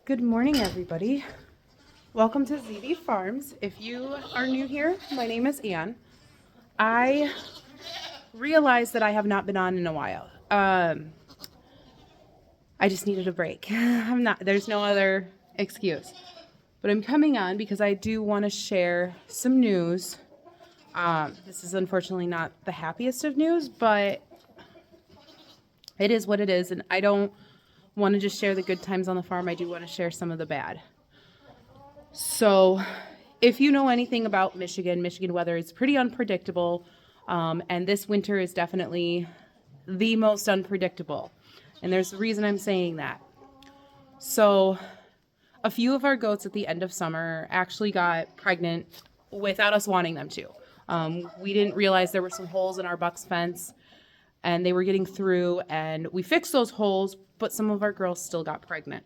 Good morning, everybody. Welcome to Zbee Farms. If you are new here, my name is Ann. I realized that I have not been on in a while. I just needed a break. There's no other excuse. But I'm coming on because I do want to share some news. This is unfortunately not the happiest of news, but it is what it is. And I don't want to just share the good times on the farm. I do want to share some of the bad. So if you know anything about Michigan weather is pretty unpredictable. And this winter is definitely the most unpredictable. And there's a reason I'm saying that. So a few of our goats at the end of summer actually got pregnant without us wanting them to. We didn't realize there were some holes in our buck's fence and they were getting through, and we fixed those holes, but some of our girls still got pregnant.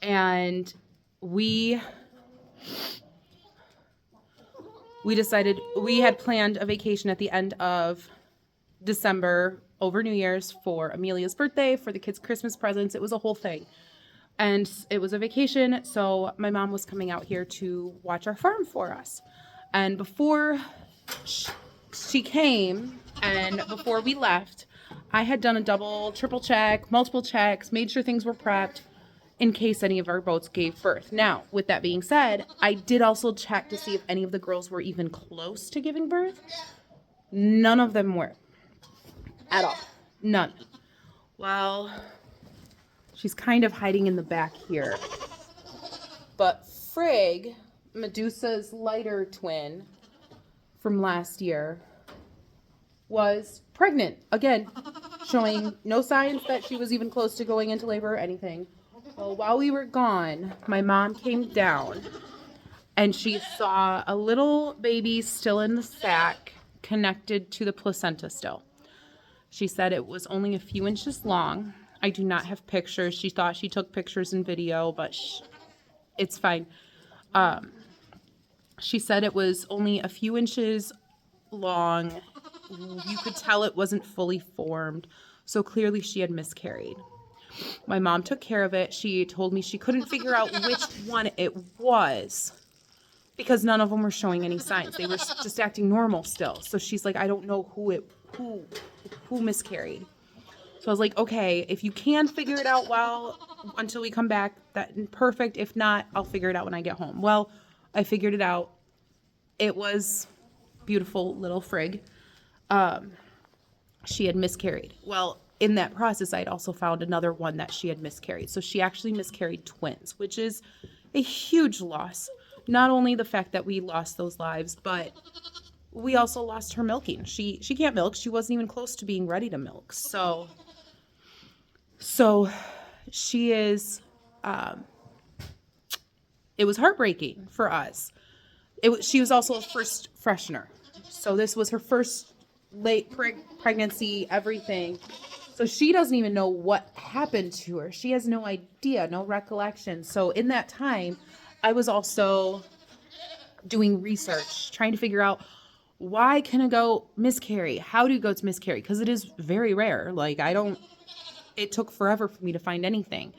And we decided, we had planned a vacation at the end of December over New Year's for Amelia's birthday, for the kids' Christmas presents. It was a whole thing. And it was a vacation, so my mom was coming out here to watch our farm for us. And before she came and before we left, I had done a double, triple check, multiple checks, made sure things were prepped in case any of our boats gave birth. Now, with that being said, I did also check to see if any of the girls were even close to giving birth. None of them were. At all. None. Well, she's kind of hiding in the back here. But Frigg, Medusa's lighter twin from last year, was pregnant. Again, showing no signs that she was even close to going into labor or anything. Well, while we were gone, my mom came down and she saw a little baby still in the sack connected to the placenta still. She said it was only a few inches long. I do not have pictures. She thought she took pictures and video, but it's fine. She said it was only a few inches long. You could tell it wasn't fully formed, so clearly she had miscarried. My mom took care of it. She told me she couldn't figure out which one it was because none of them were showing any signs. They were just acting normal still. So she's like, I don't know who miscarried. So I was like, okay, if you can figure it out until we come back, that perfect. If not, I'll figure it out when I get home. Well, I figured it out. It was beautiful little Frigg. She had miscarried. Well, in that process, I'd also found another one that she had miscarried. So she actually miscarried twins, which is a huge loss. Not only the fact that we lost those lives, but we also lost her milking. She can't milk. She wasn't even close to being ready to milk. So she is, it was heartbreaking for us. She was also a first freshener. So this was her first late pregnancy, everything. So she doesn't even know what happened to her. She has no idea, no recollection. So in that time, I was also doing research, trying to figure out, why can a goat miscarry? How do goats miscarry? Because it is very rare. It took forever for me to find anything.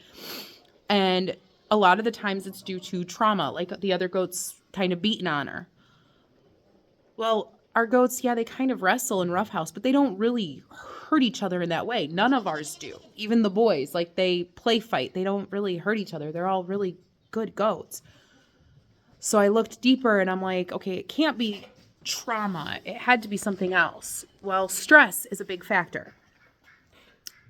And a lot of the times it's due to trauma, like the other goats kind of beating on her. Well, our goats, yeah, they kind of wrestle in roughhouse, but they don't really hurt each other in that way. None of ours do. Even the boys, they play fight. They don't really hurt each other. They're all really good goats. So I looked deeper and I'm like, okay, it can't be trauma. It had to be something else. Well, stress is a big factor.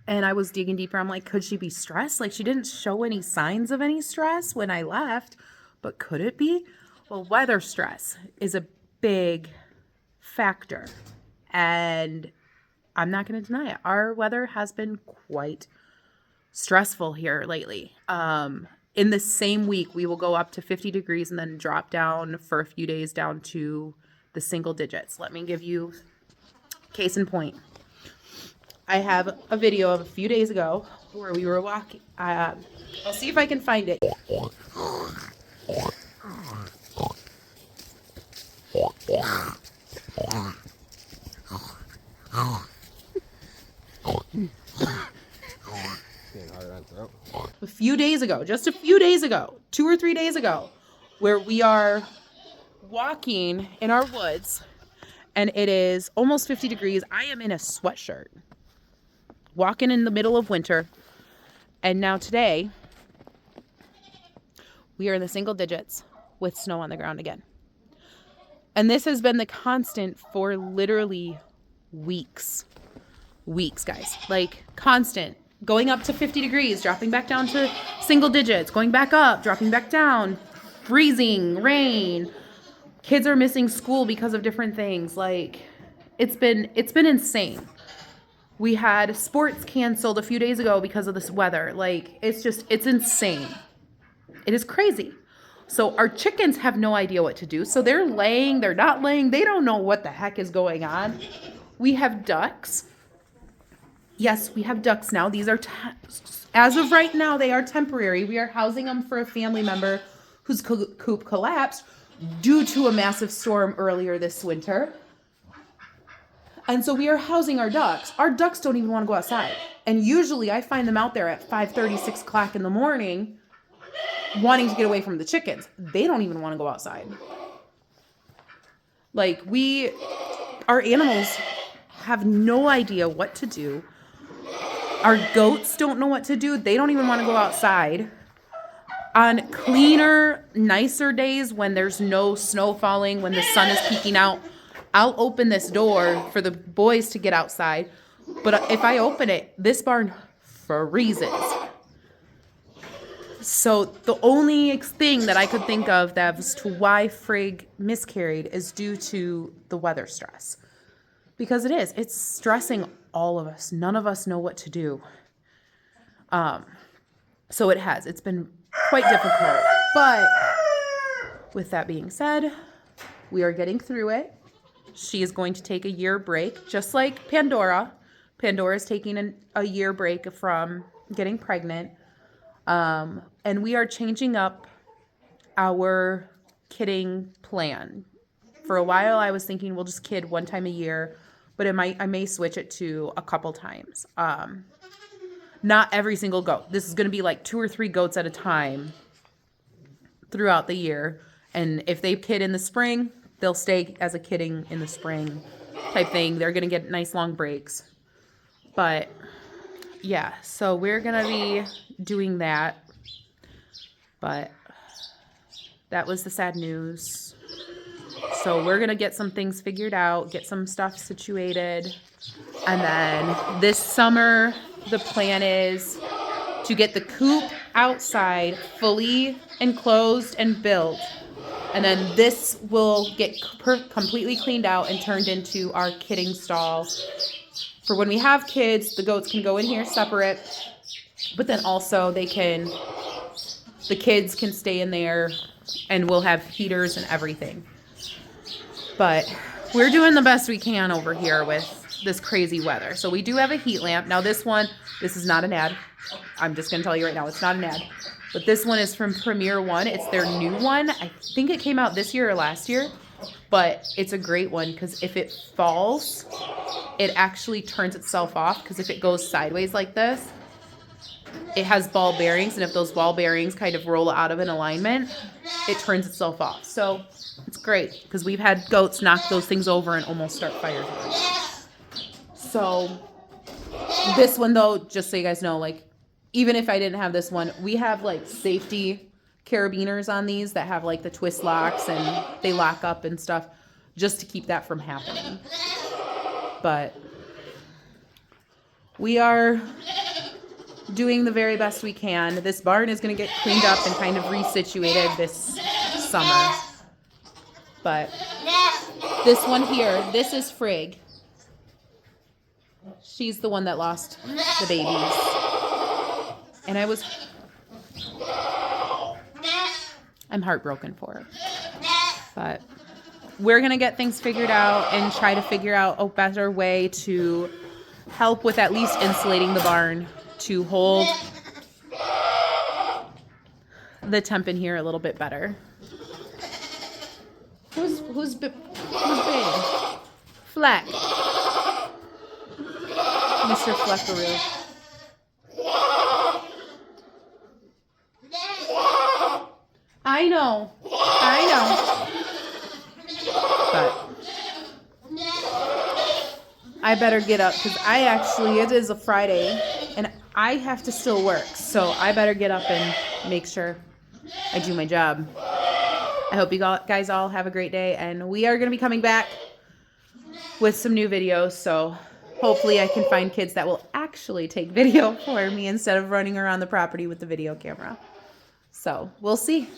And I was digging deeper. I'm like, could she be stressed? She didn't show any signs of any stress when I left, but could it be? Well, weather stress is a big factor. And I'm not going to deny it. Our weather has been quite stressful here lately. In the same week, we will go up to 50 degrees and then drop down for a few days down to the single digits. Let me give you case in point. I have a video of a few days ago where we were walking. I'll see if I can find it. Getting harder on throat. a few days ago, just a few days ago, 2 or 3 days ago, where we are walking in our woods and it is almost 50 degrees. I am in a sweatshirt, walking in the middle of winter. And now today, we are in the single digits with snow on the ground again. And this has been the constant for literally weeks. Weeks, guys. Like, constant. Going up to 50 degrees, dropping back down to single digits, going back up, dropping back down, freezing, rain. Kids are missing school because of different things. Like, it's been insane. We had sports canceled a few days ago because of this weather. Like, it's insane. It is crazy. So our chickens have no idea what to do. So they're laying, they're not laying. They don't know what the heck is going on. We have ducks. Yes, we have ducks now. These are, as of right now, they are temporary. We are housing them for a family member whose coop collapsed due to a massive storm earlier this winter. And so we are housing our ducks. Our ducks don't even want to go outside. And usually I find them out there at 5:30, 6 o'clock in the morning wanting to get away from the chickens. They don't even want to go outside. Like, our animals have no idea what to do. Our goats don't know what to do. They don't even want to go outside. On cleaner, nicer days when there's no snow falling, when the sun is peeking out, I'll open this door for the boys to get outside. But if I open it, this barn freezes. So the only thing that I could think of as to why Frigg miscarried is due to the weather stress. Because it's stressing all of us. None of us know what to do. So it's been quite difficult. But with that being said, we are getting through it. She is going to take a year break, just like Pandora. Pandora is taking a year break from getting pregnant. And we are changing up our kidding plan. For a while, I was thinking we'll just kid one time a year, but I may switch it to a couple times. Not every single goat. This is going to be like 2 or 3 goats at a time throughout the year. And if they kid in the spring, they'll stay as a kidding in the spring type thing. They're going to get nice long breaks. But yeah, so we're going to be doing that. But that was the sad news. So we're going to get some things figured out, get some stuff situated. And then this summer, the plan is to get the coop outside fully enclosed and built. And then this will get completely cleaned out and turned into our kidding stall. For when we have kids, the goats can go in here separate. But then also the kids can stay in there and we'll have heaters and everything. But we're doing the best we can over here with this crazy weather. So we do have a heat lamp. Now this is not an ad. I'm just going to tell you right now, it's not an ad. But this one is from Premier One. It's their new one. I think it came out this year or last year. But it's a great one because if it falls, it actually turns itself off. Because if it goes sideways like this, it has ball bearings. And if those ball bearings kind of roll out of an alignment, it turns itself off. So it's great because we've had goats knock those things over and almost start fires. So this one, though, just so you guys know, like, even if I didn't have this one, we have like safety carabiners on these that have like the twist locks and they lock up and stuff just to keep that from happening. But we are doing the very best we can. This barn is going to get cleaned up and kind of resituated this summer. But this one here, this is Frigg. She's the one that lost the babies. And I'm heartbroken for her. But we're going to get things figured out and try to figure out a better way to help with at least insulating the barn to hold the temp in here a little bit better. Who's big? Fleck. Mr. Fleckaroo. I know. But I better get up because it is a Friday and I have to still work. So I better get up and make sure I do my job. I hope you guys all have a great day, and we are going to be coming back with some new videos. So hopefully I can find kids that will actually take video for me instead of running around the property with the video camera. So we'll see.